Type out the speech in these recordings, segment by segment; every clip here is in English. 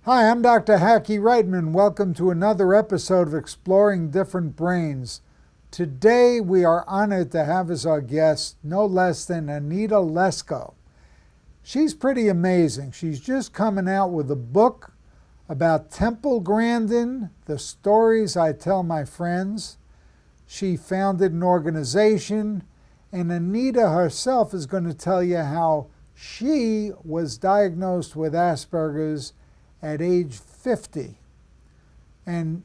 Hi, I'm Dr. Hackie Reitman. Welcome to another episode of Exploring Different Brains. Today we are honored to have as our guest no less than Anita Lesko. She's pretty amazing. She's just coming out with a book about Temple Grandin, the stories I tell my friends. She founded an organization, and Anita herself is going to tell you how she was diagnosed with Asperger's at age 50. And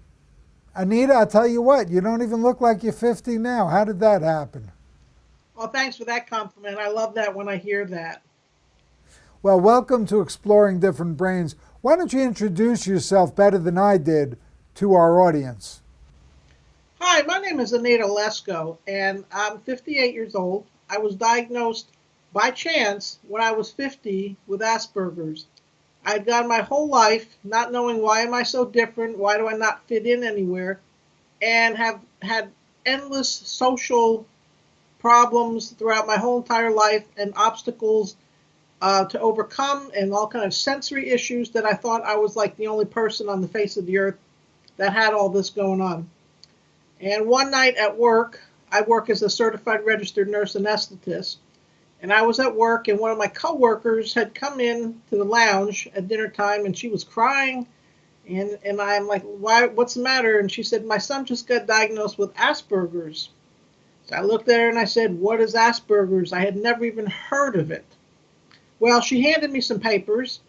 Anita, I'll tell you what, you don't even look like you're 50 now. How did that happen? Well, thanks for that compliment. I love that when I hear that. Well, welcome to Exploring Different Brains. Why don't you introduce yourself better than I did to our audience? Hi, my name is Anita Lesko, and I'm 58 years old. I was diagnosed by chance when I was 50 with Asperger's. I'd gone my whole life not knowing why am I so different, why do I not fit in anywhere, and have had endless social problems throughout my whole entire life and obstacles to overcome and all kind of sensory issues that I thought I was like the only person on the face of the earth that had all this going on. And one night at work, I work as a certified registered nurse anesthetist, and I was at work, and one of my coworkers had come in to the lounge at dinner time, and she was crying, and I'm like, "Why? What's the matter?" And she said, "My son just got diagnosed with Asperger's." So I looked at her and I said, "What is Asperger's?" I had never even heard of it. Well, she handed me some papers,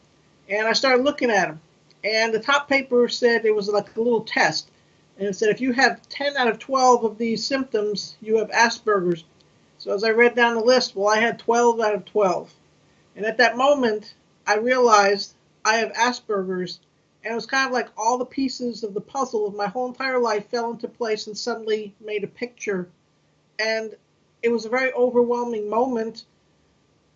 and I started looking at them. And the top paper said it was like a little test, and it said if you have 10 out of 12 of these symptoms, you have Asperger's. So as I read down the list, well, I had 12 out of 12. And at that moment, I realized I have Asperger's. And it was kind of like all the pieces of the puzzle of my whole entire life fell into place and suddenly made a picture. And it was a very overwhelming moment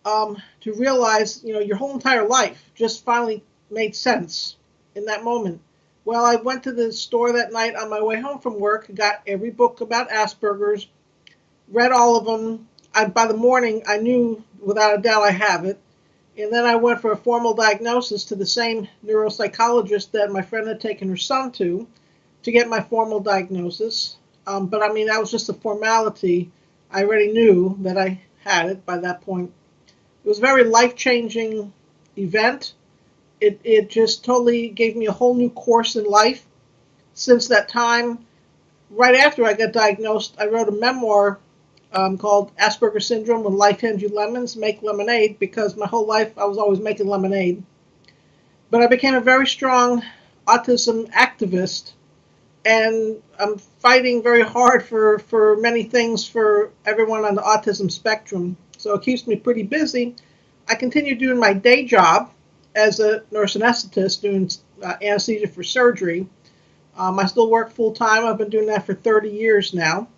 to realize, your whole entire life just finally made sense in that moment. Well, I went to the store that night on my way home from work, got every book about Asperger's, read all of them. By the morning, I knew without a doubt I have it. And then I went for a formal diagnosis to the same neuropsychologist that my friend had taken her son to get my formal diagnosis. But I mean, that was just a formality. I already knew that I had it by that point. It was a very life-changing event. It just totally gave me a whole new course in life. Since that time, right after I got diagnosed, I wrote a memoir called Asperger's Syndrome When Life Hands You Lemons, Make Lemonade, because my whole life I was always making lemonade. But I became a very strong autism activist, and I'm fighting very hard for many things for everyone on the autism spectrum. So it keeps me pretty busy. I continue doing my day job as a nurse anesthetist doing anesthesia for surgery. I still work full time. I've been doing that for 30 years now.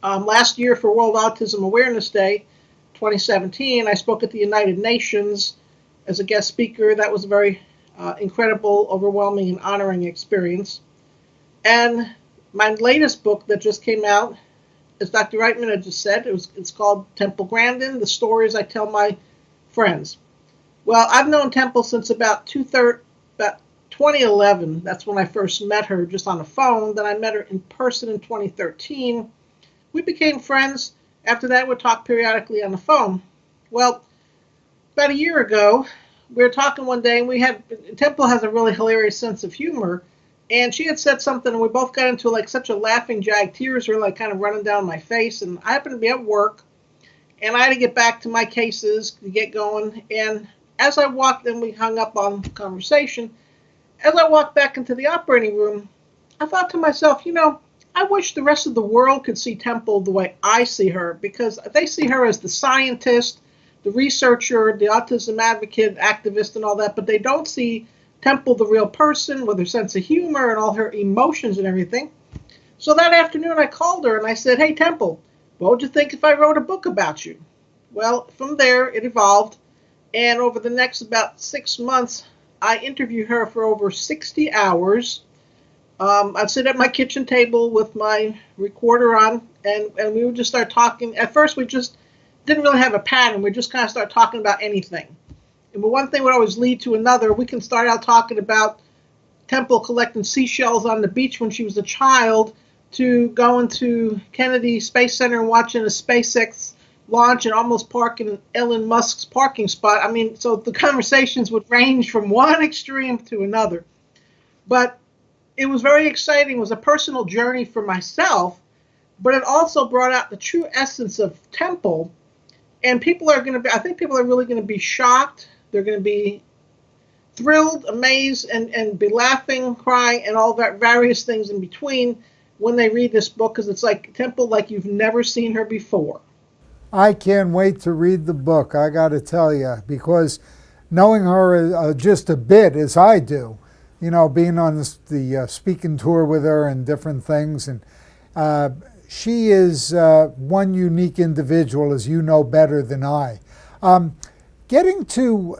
Last year for World Autism Awareness Day, 2017, I spoke at the United Nations as a guest speaker. That was a very incredible, overwhelming, and honoring experience. And my latest book that just came out, as Dr. Reitman had just said, it's called Temple Grandin, The Stories I Tell My Friends. Well, I've known Temple since about 2011. That's when I first met her just on the phone. Then I met her in person in 2013. We became friends. After that, we'd talk periodically on the phone. Well, about a year ago, we were talking one day, and Temple has a really hilarious sense of humor, and she had said something, and we both got into like such a laughing jag. Tears were like kind of running down my face, and I happened to be at work, and I had to get back to my cases to get going. And as I walked, and we hung up on the conversation, as I walked back into the operating room, I thought to myself, I wish the rest of the world could see Temple the way I see her, because they see her as the scientist, the researcher, the autism advocate, activist, and all that, but they don't see Temple the real person with her sense of humor and all her emotions and everything. So that afternoon I called her and I said, "Hey, Temple, what would you think if I wrote a book about you?" Well, from there it evolved, and over the next about 6 months, I interviewed her for over 60 hours. I'd sit at my kitchen table with my recorder on, and we would just start talking. At first, we just didn't really have a pattern. We just kind of start talking about anything. And one thing would always lead to another. We can start out talking about Temple collecting seashells on the beach when she was a child, to going to Kennedy Space Center and watching a SpaceX launch and almost parking in Elon Musk's parking spot. I mean, so the conversations would range from one extreme to another. But it was very exciting. It was a personal journey for myself, but it also brought out the true essence of Temple. And I think people are really going to be shocked. They're going to be thrilled, amazed, and be laughing, crying, and all that various things in between when they read this book, because it's like Temple like you've never seen her before. I can't wait to read the book, I got to tell you, because knowing her just a bit as I do, being on the speaking tour with her and different things, and she is one unique individual, as you know better than I. Getting to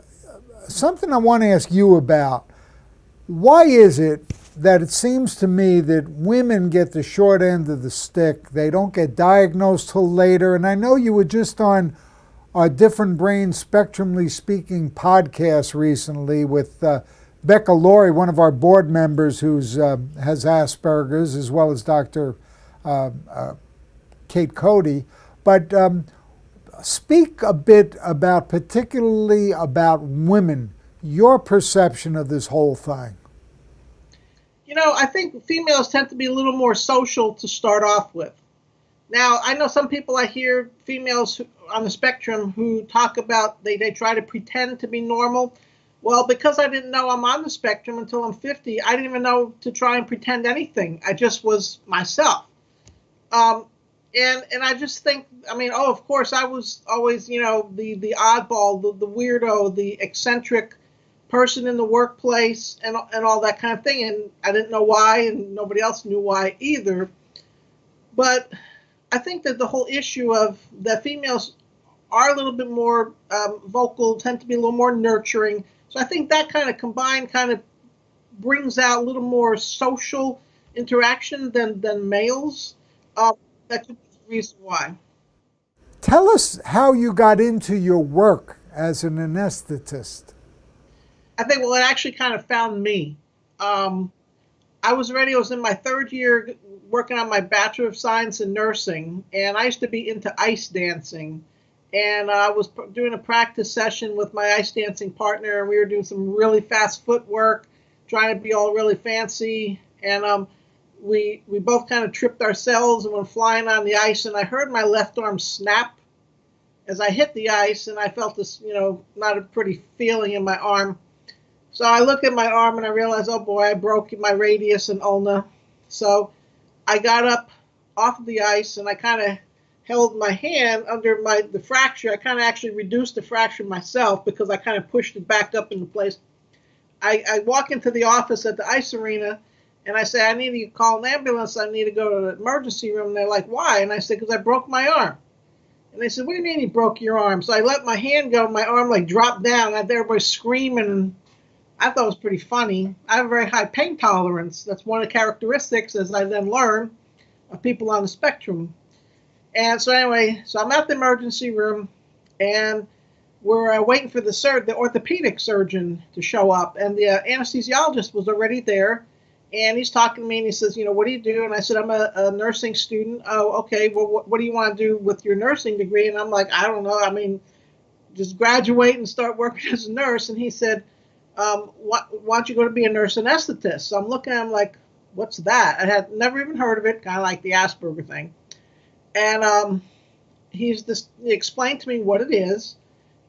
something I want to ask you about, why is it that it seems to me that women get the short end of the stick? They don't get diagnosed till later. And I know you were just on our Different Brains Spectrumly Speaking podcast recently with Becca Laurie, one of our board members who has Asperger's, as well as Dr. Kate Cody. But speak a bit about, particularly about women, your perception of this whole thing. I think females tend to be a little more social to start off with. Now, I know some people, I hear females on the spectrum who talk about they try to pretend to be normal. Well, because I didn't know I'm on the spectrum until I'm 50, I didn't even know to try and pretend anything. I just was myself. And I just think, of course, I was always, the oddball, the weirdo, the eccentric person in the workplace and all that kind of thing. And I didn't know why, and nobody else knew why either. But I think that the whole issue of that females are a little bit more vocal, tend to be a little more nurturing. So I think that kind of combined kind of brings out a little more social interaction than males. That's the reason why. Tell us how you got into your work as an anesthetist. I think, it actually kind of found me. I was in my third year working on my Bachelor of Science in Nursing, and I used to be into ice dancing. And I was doing a practice session with my ice dancing partner, and we were doing some really fast footwork, trying to be all really fancy. And we both kind of tripped ourselves and went flying on the ice, and I heard my left arm snap as I hit the ice, and I felt this, not a pretty feeling in my arm. So I looked at my arm and I realized, oh boy, I broke my radius and ulna. So I got up off of the ice and I kind of held my hand under the fracture. I kind of actually reduced the fracture myself because I kind of pushed it back up into place. I walk into the office at the ice arena and I say, I need to call an ambulance. I need to go to the emergency room. And they're like, why? And I said, because I broke my arm. And they said, what do you mean you broke your arm? So I let my hand go and my arm dropped down. I had everybody screaming, and I thought it was pretty funny. I have a very high pain tolerance. That's one of the characteristics, as I then learned, of people on the spectrum. And so anyway, I'm at the emergency room, and we're waiting for the orthopedic surgeon to show up. And the anesthesiologist was already there, and he's talking to me, and he says, what do you do? And I said, I'm a nursing student. Oh, okay. Well, what do you want to do with your nursing degree? And I'm like, I don't know. Just graduate and start working as a nurse. And he said, why don't you go to be a nurse anesthetist? So I'm looking at him like, what's that? I had never even heard of it, kind of like the Asperger thing. And he explained to me what it is.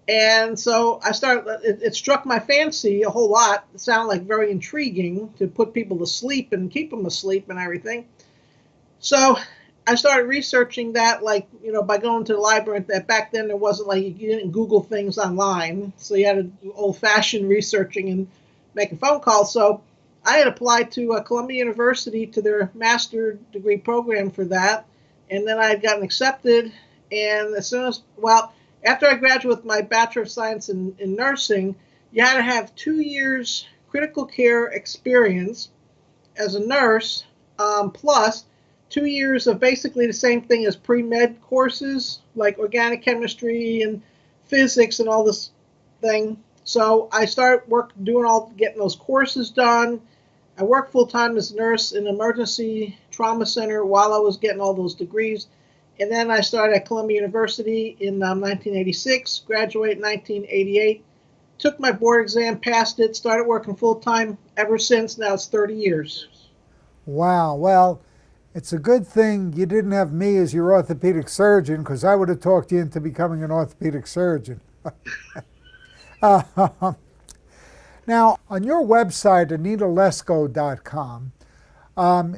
And so it struck my fancy a whole lot. It sounded like very intriguing to put people to sleep and keep them asleep and everything. So I started researching that, by going to the library. That back then there wasn't you didn't Google things online, so you had to do old-fashioned researching and making phone calls. So I had applied to Columbia University to their master degree program for that, and then I had gotten accepted. And after I graduated with my Bachelor of Science in Nursing, you had to have 2 years critical care experience as a nurse, plus 2 years of basically the same thing as pre-med courses, like organic chemistry and physics and all this thing. So I started getting those courses done. I worked full time as a nurse in an emergency trauma center while I was getting all those degrees. And then I started at Columbia University in 1986, graduated in 1988, took my board exam, passed it, started working full time ever since. Now it's 30 years. Wow. Well, it's a good thing you didn't have me as your orthopedic surgeon, because I would have talked you into becoming an orthopedic surgeon. Now, on your website, AnitaLesko.com,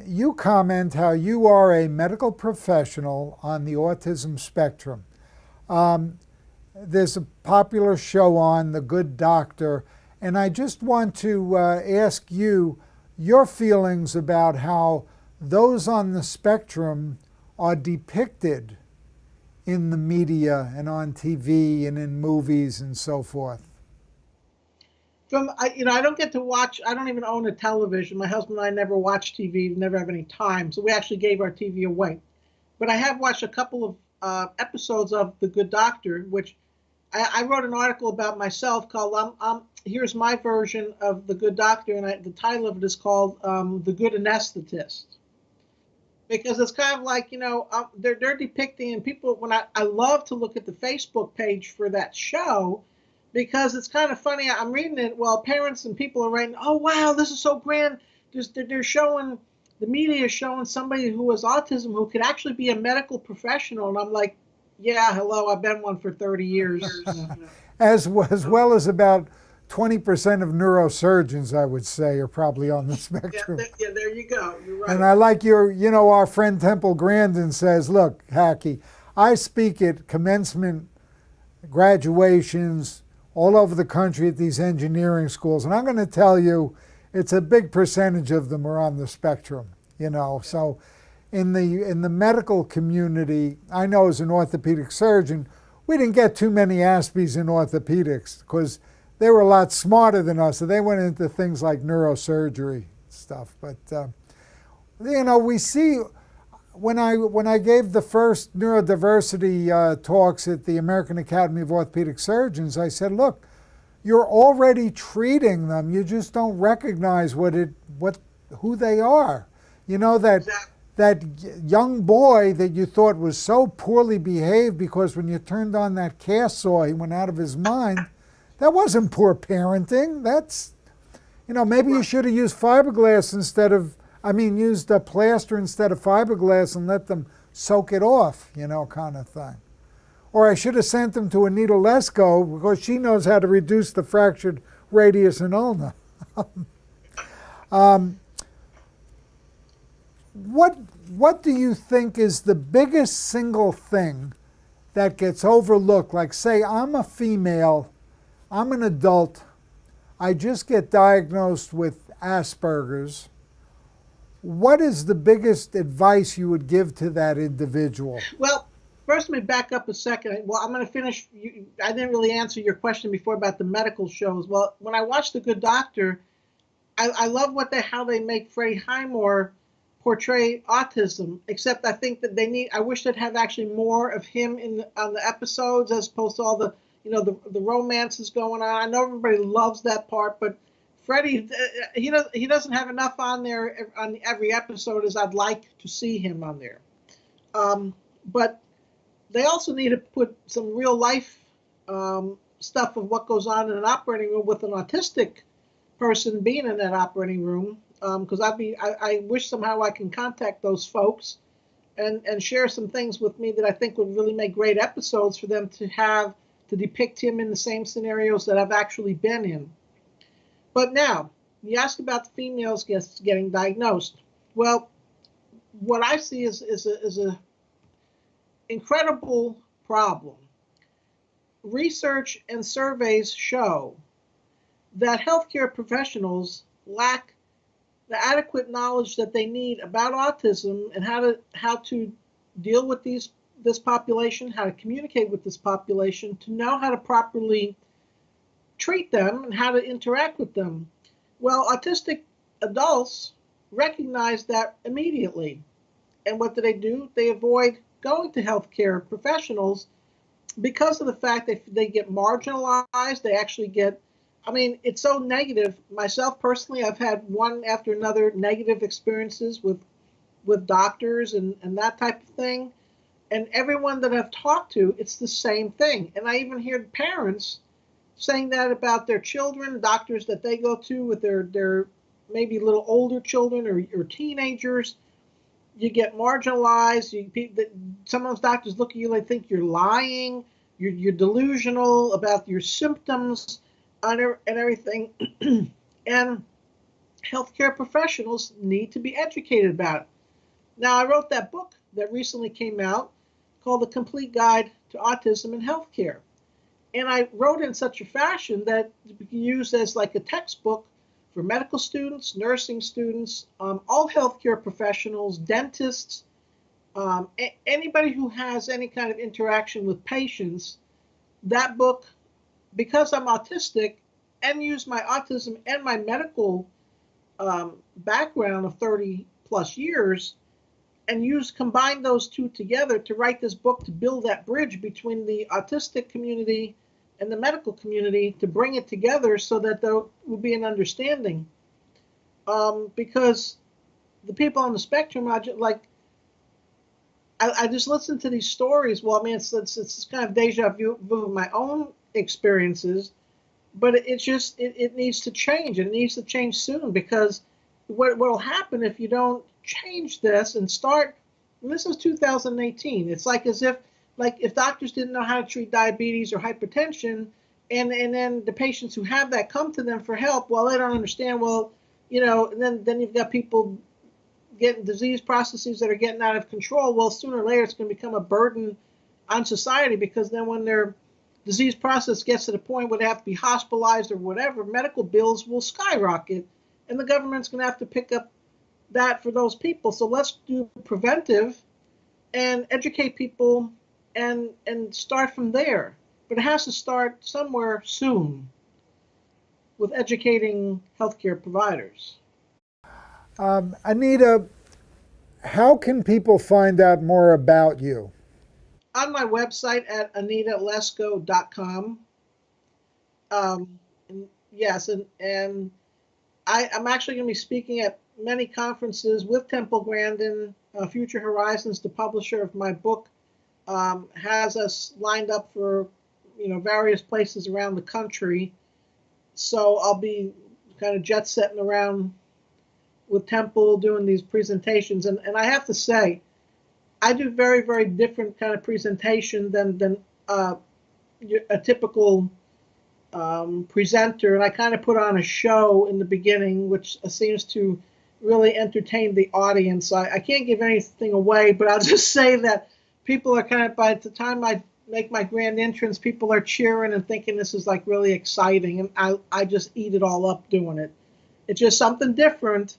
you comment how you are a medical professional on the autism spectrum. There's a popular show on, The Good Doctor, and I just want to ask you your feelings about how those on the spectrum are depicted in the media and on TV and in movies and so forth. I don't get to watch. I don't even own a television. My husband and I never watch TV. Never have any time. So we actually gave our TV away. But I have watched a couple of episodes of The Good Doctor, which I wrote an article about myself called "Here's My Version of The Good Doctor," and the title of it is called "The Good Anesthetist," because it's kind of like they're depicting, and people I love to look at the Facebook page for that show. Because it's kind of funny. I'm reading it. Well, parents and people are writing, "Oh wow, this is so grand." They're showing, the media is showing somebody who has autism who could actually be a medical professional, and I'm like, "Yeah, hello, I've been one for 30 years." As well as about 20% of neurosurgeons, I would say, are probably on the spectrum. Yeah, there you go. You're right. And I like our friend Temple Grandin says, "Look, Hackie, I speak at commencement, graduations, all over the country at these engineering schools, and I'm going to tell you, it's a big percentage of them are on the spectrum, So in the medical community, I know as an orthopedic surgeon, we didn't get too many Aspies in orthopedics because they were a lot smarter than us, so they went into things like neurosurgery stuff. But we see when I gave the first neurodiversity talks at the American Academy of Orthopedic Surgeons, I said, look, you're already treating them. You just don't recognize who they are. That young boy that you thought was so poorly behaved because when you turned on that cast saw, he went out of his mind. That wasn't poor parenting. That's, maybe you should have used fiberglass used a plaster instead of fiberglass and let them soak it off, kind of thing. Or I should have sent them to Anita Lesko because she knows how to reduce the fractured radius and ulna. What do you think is the biggest single thing that gets overlooked? Like, say, I'm a female, I'm an adult, I just get diagnosed with Asperger's. What is the biggest advice you would give to that individual? Well, first, let me back up a second. Well, I'm going to finish. I didn't really answer your question before about the medical shows. Well, when I watched The Good Doctor, I love how they make Freddie Highmore portray autism, except I think that I wish they'd have actually more of him on the episodes as opposed to all the romances going on. I know everybody loves that part, but Freddie, he doesn't have enough on there on every episode as I'd like to see him on there. But they also need to put some real life stuff of what goes on in an operating room with an autistic person being in that operating room. Because I wish somehow I can contact those folks and share some things with me that I think would really make great episodes for them to depict him in the same scenarios that I've actually been in. But now, you asked about the females getting diagnosed. Well, what I see is a incredible problem. Research and surveys show that healthcare professionals lack the adequate knowledge that they need about autism and how to deal with this population, how to communicate with this population, to know how to properly treat them and how to interact with them. Well, autistic adults recognize that immediately. And what do? They avoid going to healthcare professionals because of the fact that they get marginalized. They actually get I mean, it's so negative. Myself personally, I've had one after another negative experiences with doctors and that type of thing. And everyone that I've talked to, it's the same thing. And I even hear parents saying that about their children, doctors that they go to with their maybe little older children or teenagers. You get marginalized. Some of those doctors look at you like think you're lying. You're delusional about your symptoms and everything. And healthcare professionals need to be educated about it. Now, I wrote that book that recently came out called The Complete Guide to Autism in Healthcare. And I wrote it in such a fashion that it could be used as like a textbook for medical students, nursing students, all healthcare professionals, dentists, anybody who has any kind of interaction with patients. That book, because I'm autistic and use my autism and my medical background of 30 plus years, and combine those two together to write this book to build that bridge between the autistic community and the medical community, to bring it together so that there will be an understanding. Because the people on the spectrum, I just listen to these stories. Well, I mean, it's kind of deja vu of my own experiences, but it needs to change. It needs to change soon, because what will happen if you don't change this and start, and this is 2018, it's like as if doctors didn't know how to treat diabetes or hypertension, and then the patients who have that come to them for help, well, they don't understand, well, and then you've got people getting disease processes that are getting out of control. Well, sooner or later it's going to become a burden on society, because then when their disease process gets to the point where they have to be hospitalized or whatever, medical bills will skyrocket, and the government's going to have to pick up that for those people. So let's do preventive and educate people and start from there. But it has to start somewhere soon with educating healthcare providers. Anita, how can people find out more about you? On my website at anitalesko.com. Yes, and I'm actually going to be speaking at many conferences with Temple Grandin. Future Horizons, the publisher of my book, has us lined up for various places around the country. So I'll be kind of jet setting around with Temple doing these presentations. And I have to say, I do very, very different kind of presentation than a typical presenter. And I kind of put on a show in the beginning, which seems to really entertain the audience. I can't give anything away, but I'll just say that people are kind of, by the time I make my grand entrance, people are cheering and thinking this is like really exciting. And I just eat it all up doing it. It's just something different.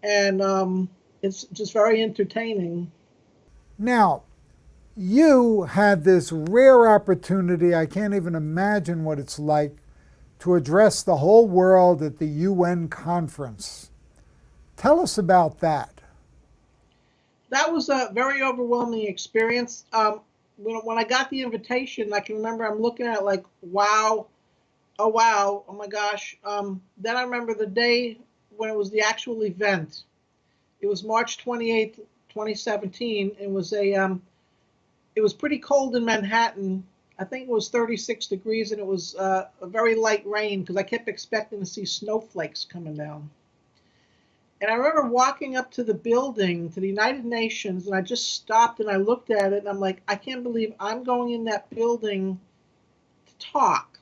And it's just very entertaining. Now, you had this rare opportunity, I can't even imagine what it's like, to address the whole world at the UN conference. Tell us about that. That was a very overwhelming experience. When I got the invitation, I can remember I'm looking at it like, wow, oh my gosh. Then I remember the day when it was the actual event. It was March 28th, 2017. It was pretty cold in Manhattan. I think it was 36 degrees, and it was a very light rain, because I kept expecting to see snowflakes coming down. And I remember walking up to the building, to the United Nations, and I just stopped and I looked at it, and I'm like, I can't believe I'm going in that building to talk.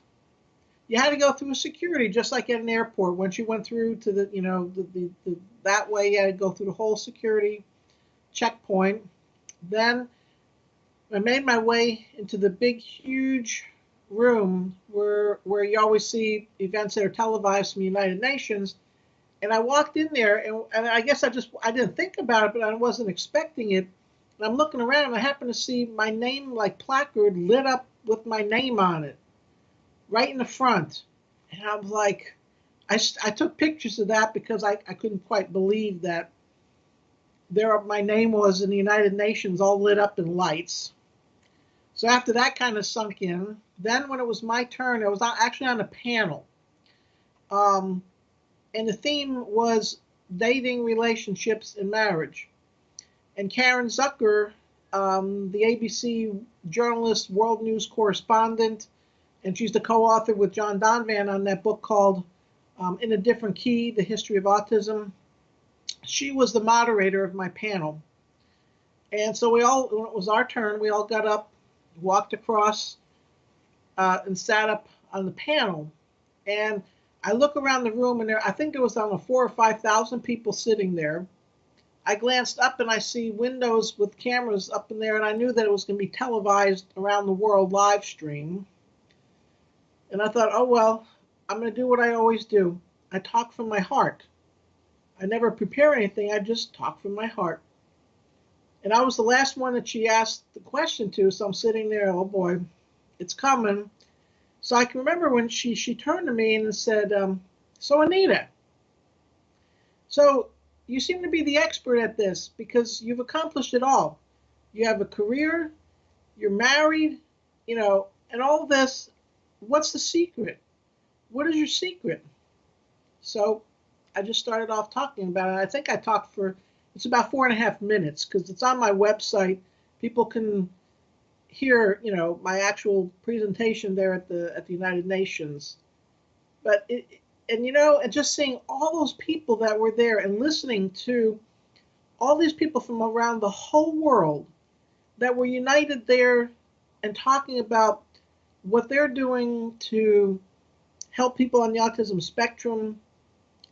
You had to go through security, just like at an airport. Once you went through to that way, you had to go through the whole security checkpoint. Then I made my way into the big, huge room where you always see events that are televised from the United Nations. And I walked in there, and I guess I didn't think about it, but I wasn't expecting it. And I'm looking around, and I happened to see my name, like placard, lit up with my name on it, right in the front. And I was like, I took pictures of that, because I couldn't quite believe that my name was in the United Nations, all lit up in lights. So after that kind of sunk in, then when it was my turn, I was actually on a panel. and the theme was dating, relationships, and marriage. And Karen Zucker, the ABC journalist, world news correspondent, and she's the co-author with John Donvan on that book called In a Different Key, The History of Autism. She was the moderator of my panel. And so when it was our turn, we all got up, walked across, and sat up on the panel. And I look around the room, and I think there was, 4,000 or 5,000 people sitting there. I glanced up, and I see windows with cameras up in there, and I knew that it was going to be televised around the world, live stream. And I thought, oh, well, I'm going to do what I always do. I talk from my heart. I never prepare anything. I just talk from my heart. And I was the last one that she asked the question to, so I'm sitting there, oh boy, it's coming. So I can remember when she turned to me and said, so Anita, so you seem to be the expert at this because you've accomplished it all. You have a career, you're married, and all this. What's the secret? What is your secret? So I just started off talking about it. I think I talked it's about 4.5 minutes because it's on my website. People can hear, my actual presentation there at the United Nations. But and just seeing all those people that were there and listening to all these people from around the whole world that were united there and talking about what they're doing to help people on the autism spectrum,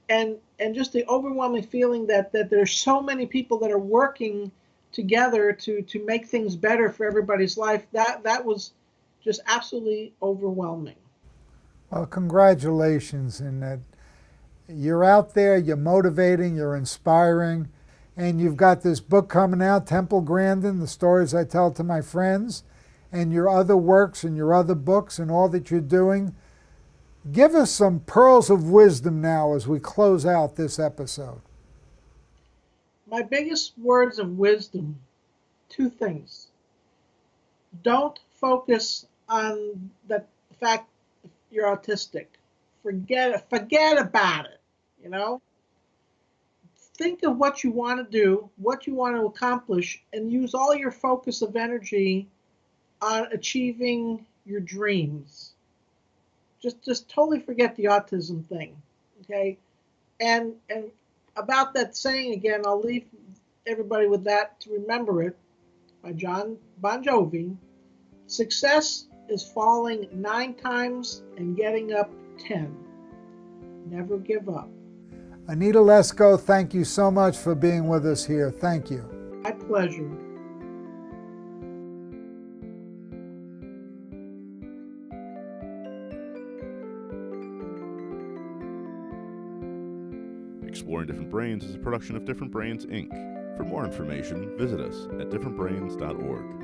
and just the overwhelming feeling that there's so many people that are working together to make things better for everybody's life, that was just absolutely overwhelming. Well, congratulations in that you're out there, you're motivating, you're inspiring, and you've got this book coming out, Temple Grandin, The Stories I Tell to My Friends, and your other works and your other books and all that you're doing. Give us some pearls of wisdom now as we close out this episode. My biggest words of wisdom, 2 things. Don't focus on the fact you're autistic. Forget about it, Think of what you want to do, what you want to accomplish, and use all your focus of energy on achieving your dreams. Just totally forget the autism thing, okay? And about that saying again, I'll leave everybody with that to remember it, by John Bon Jovi. Success is falling 9 times and getting up 10. Never give up. Anita Lesko, thank you so much for being with us here. Thank you. My pleasure. Exploring Different Brains is a production of Different Brains, Inc. For more information, visit us at differentbrains.org.